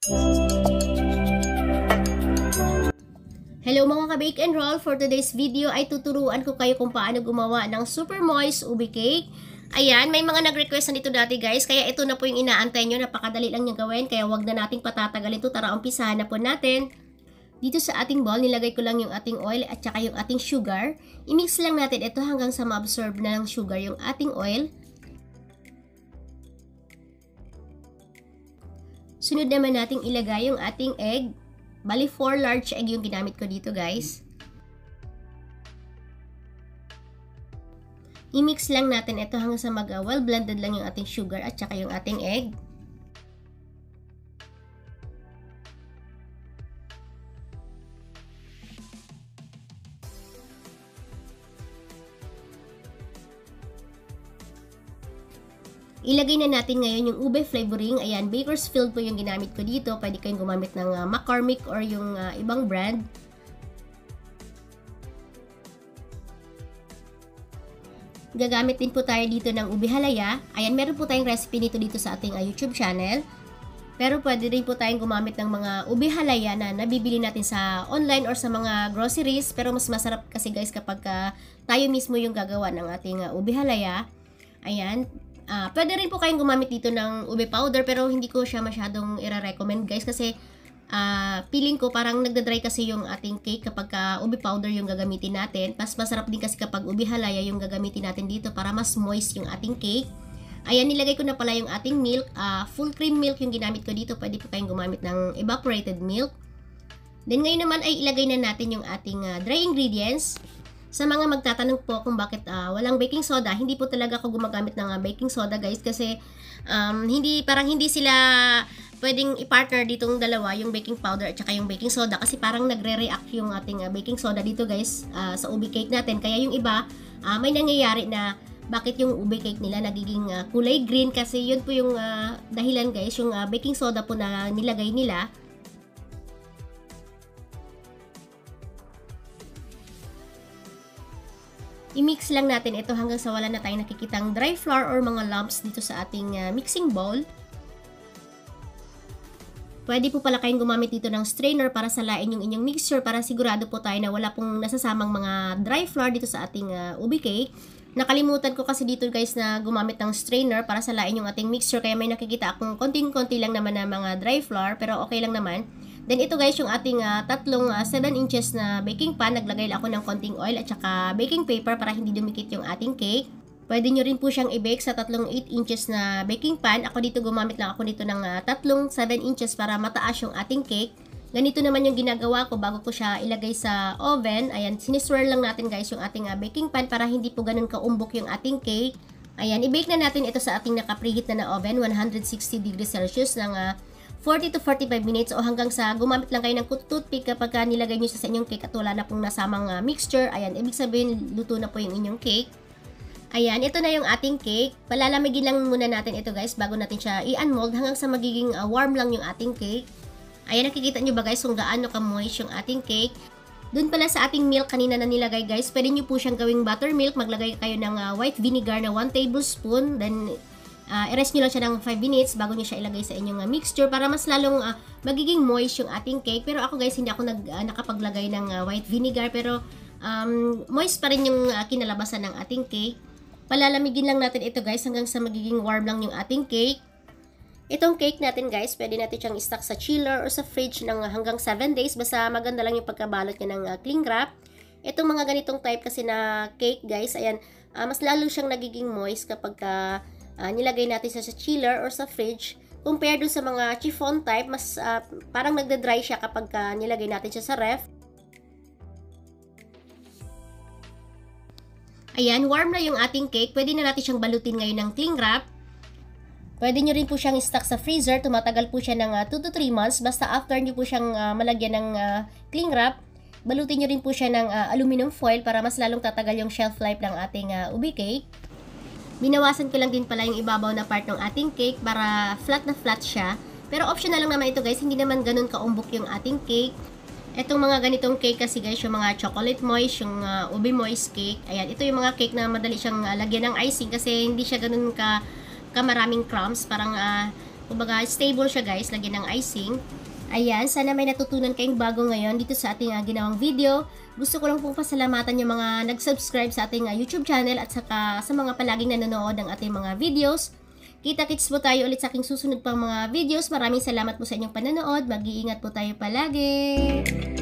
Hello mga ka-bake and roll! For today's video ay tuturuan ko kayo kung paano gumawa ng super moist ube cake. Ayan, may mga nag-request na dito dati guys, kaya ito na po yung inaantay nyo. Napakadali lang niyang gawin, kaya wag na nating patatagalin ito. Tara, umpisahan na po natin. Dito sa ating bowl, nilagay ko lang yung ating oil at saka yung ating sugar. I-mix lang natin ito hanggang sa ma-absorb na ng sugar yung ating oil. Sunod naman nating ilagay yung ating egg. Bali, 4 large egg yung ginamit ko dito, guys. I-mix lang natin ito hanggang sa well blended lang yung ating sugar at saka yung ating egg. Ilagay na natin ngayon yung ube flavoring. Ayan, Bakersfield po yung ginamit ko dito. Pwede kayong gumamit ng McCormick or yung ibang brand. Gagamit din po tayo dito ng ube halaya. Ayan, meron po tayong recipe nito dito sa ating YouTube channel. Pero pwede rin po tayong gumamit ng mga ube halaya na nabibili natin sa online or sa mga groceries. Pero mas masarap kasi guys kapag tayo mismo yung gagawa ng ating ube halaya. Ayan. Pwede rin po kayong gumamit dito ng ube powder pero hindi ko siya masyadong i-recommend guys kasi feeling ko parang nagda-dry kasi yung ating cake kapag ube powder yung gagamitin natin. Mas masarap din kasi kapag ube halaya yung gagamitin natin dito para mas moist yung ating cake. Ayan, nilagay ko na pala yung ating milk. Full cream milk yung ginamit ko dito. Pwede po kayong gumamit ng evaporated milk. Then ngayon naman ay ilagay na natin yung ating dry ingredients. Sa mga magtatanong po kung bakit walang baking soda, hindi po talaga ako gumagamit ng baking soda guys kasi parang hindi sila pwedeng i-partner ditong dalawa, yung baking powder at saka yung baking soda kasi parang nagre-react yung ating baking soda dito guys sa ube cake natin. Kaya yung iba may nangyayari na bakit yung ube cake nila nagiging kulay green kasi yun po yung dahilan guys, yung baking soda po na nilagay nila. I-mix lang natin ito hanggang sa wala na tayong nakikitang dry flour or mga lumps dito sa ating mixing bowl. Pwede po pala kayong gumamit dito ng strainer para salain yung inyong mixture para sigurado po tayo na wala pong nasasamang mga dry flour dito sa ating ube cake. Nakalimutan ko kasi dito guys na gumamit ng strainer para salain yung ating mixture kaya may nakikita akong konting-konti lang naman na mga dry flour pero okay lang naman. Then ito guys yung ating tatlong 7 inches na baking pan. Naglagay ako ng konting oil at saka baking paper para hindi dumikit yung ating cake. Pwede nyo rin po siyang i-bake sa tatlong 8 inches na baking pan. Ako dito gumamit lang ako nito ng tatlong 7 inches para mataas yung ating cake. Ganito naman yung ginagawa ko bago ko siya ilagay sa oven. Ayan, siniswirl lang natin guys yung ating baking pan para hindi po ganun kaumbok yung ating cake. Ayan, i-bake na natin ito sa ating naka-preheat na oven, 160 degrees Celsius ng 40 to 45 minutes o hanggang sa gumamit lang kayo ng toothpick kapag nilagay nyo sa inyong cake at wala na pong nasamang mixture. Ayan, ibig sabihin luto na po yung inyong cake. Ayan, ito na yung ating cake. Palalamigin lang muna natin ito guys bago natin siya i-unmold hanggang sa magiging warm lang yung ating cake. Ayan, nakikita nyo ba guys kung gaano ka-moist yung ating cake. Doon pala sa ating milk kanina na nilagay guys, pwede nyo po siyang gawing buttermilk. Maglagay kayo ng white vinegar na 1 tablespoon. Then i-rest nyo lang siya ng 5 minutes bago nyo siya ilagay sa inyong mixture para mas lalong magiging moist yung ating cake. Pero ako guys, hindi ako nakapaglagay ng white vinegar pero moist pa rin yung kinalabasan ng ating cake. Palalamigin lang natin ito guys hanggang sa magiging warm lang yung ating cake. Itong cake natin guys, pwede natin siyang i-stock sa chiller or sa fridge ng hanggang 7 days. Basta maganda lang yung pagkabalot niya ng cling wrap. Itong mga ganitong type kasi na cake guys, ayan, mas lalo siyang nagiging moist kapag nilagay natin sa chiller or sa fridge. Compare dun sa mga chiffon type, mas parang nagda-dry siya kapag nilagay natin siya sa ref. Ayan, warm na yung ating cake. Pwede na natin siyang balutin ngayon ng cling wrap. Pwede nyo rin po siyang i-stock sa freezer. Tumatagal po siya ng 2 to 3 months. Basta after nyo po siyang malagyan ng cling wrap, balutin nyo rin po siya ng aluminum foil para mas lalong tatagal yung shelf life ng ating ube cake. Binawasan ko lang din pala yung ibabaw na part ng ating cake para flat na flat siya. Pero optional lang naman ito guys, hindi naman ganun kaumbok yung ating cake. Etong mga ganitong cake kasi guys, yung mga chocolate moist, yung ube moist cake. Ayan, ito yung mga cake na madali siyang lagyan ng icing kasi hindi siya ganun ka maraming crumbs. Parang Kumbaga, stable siya guys, lagyan ng icing. Ayan, sana may natutunan kayong bago ngayon dito sa ating ginawang video. Gusto ko lang pong pasalamatan yung mga nag-subscribe sa ating YouTube channel at saka sa mga palaging nanonood ng ating mga videos. Kita-kits po tayo ulit sa aking susunod pang mga videos. Maraming salamat po sa inyong panonood. Mag-iingat po tayo palagi.